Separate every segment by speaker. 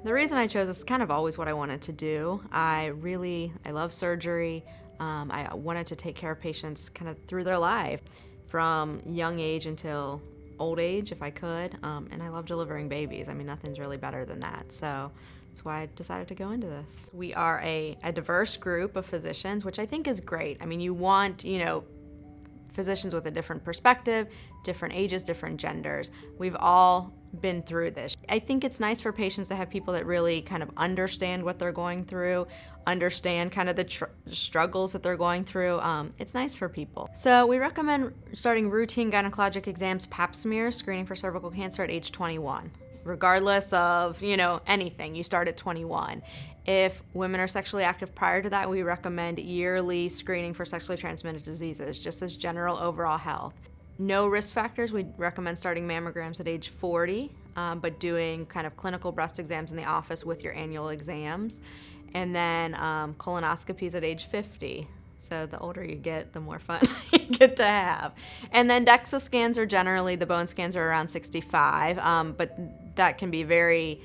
Speaker 1: The reason I chose this is kind of always what I wanted to do. I love surgery. I wanted to take care of patients kind of through their life, from young age until old age if I could. And I love delivering babies. I mean, nothing's really better than that. So that's why I decided to go into this. We are a diverse group of physicians, which I think is great. I mean, you want, physicians with a different perspective, different ages, different genders. We've all been through this. I think it's nice for patients to have people that really kind of understand what they're going through, understand kind of the struggles that they're going through. It's nice for people. So we recommend starting routine gynecologic exams, pap smears, screening for cervical cancer at age 21. Regardless of, anything, you start at 21. If women are sexually active prior to that, we recommend yearly screening for sexually transmitted diseases, just as general overall health. No risk factors, we recommend starting mammograms at age 40, but doing kind of clinical breast exams in the office with your annual exams. And then colonoscopies at age 50. So the older you get, the more fun you get to have. And then DEXA scans are generally, the bone scans are around 65, but that can be very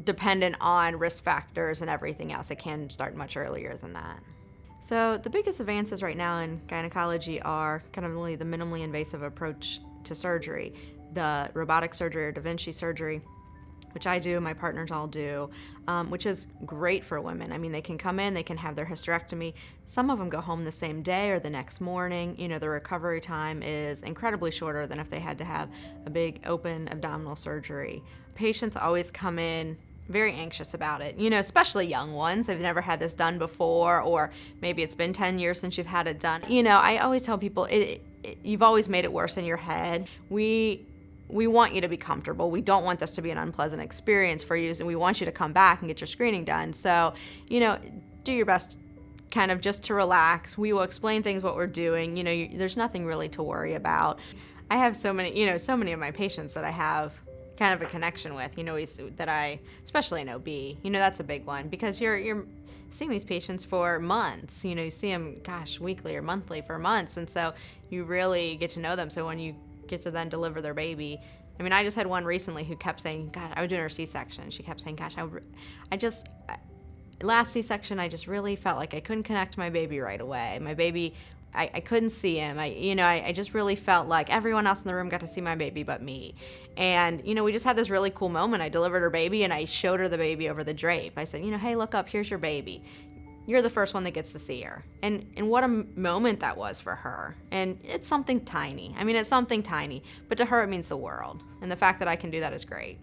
Speaker 1: dependent on risk factors and everything else. It can start much earlier than that. So the biggest advances right now in gynecology are kind of really the minimally invasive approach to surgery, the robotic surgery or Da Vinci surgery, which I do, my partners all do, which is great for women. I mean, they can come in, they can have their hysterectomy. Some of them go home the same day or the next morning. The recovery time is incredibly shorter than if they had to have a big open abdominal surgery. Patients always come in very anxious about it, especially young ones. They've never had this done before, or maybe it's been 10 years since you've had it done. I always tell people, you've always made it worse in your head. We want you to be comfortable. We don't want this to be an unpleasant experience for you, and we want you to come back and get your screening done. So, do your best kind of just to relax. We will explain things, what we're doing. There's nothing really to worry about. I have so many of my patients that I have kind of a connection with, especially in OB, that's a big one, because you're seeing these patients for months, you see them, weekly or monthly for months. And so you really get to know them. So when you get to then deliver their baby, I just had one recently who kept saying, God, I was doing her C-section. She kept saying, last C-section, I just really felt like I couldn't connect to my baby right away. My baby, I couldn't see him. I just really felt like everyone else in the room got to see my baby but me. And, we just had this really cool moment. I delivered her baby and I showed her the baby over the drape. I said, hey, look up, here's your baby. You're the first one that gets to see her. And what a moment that was for her. And it's something tiny. It's something tiny, but to her it means the world. And the fact that I can do that is great.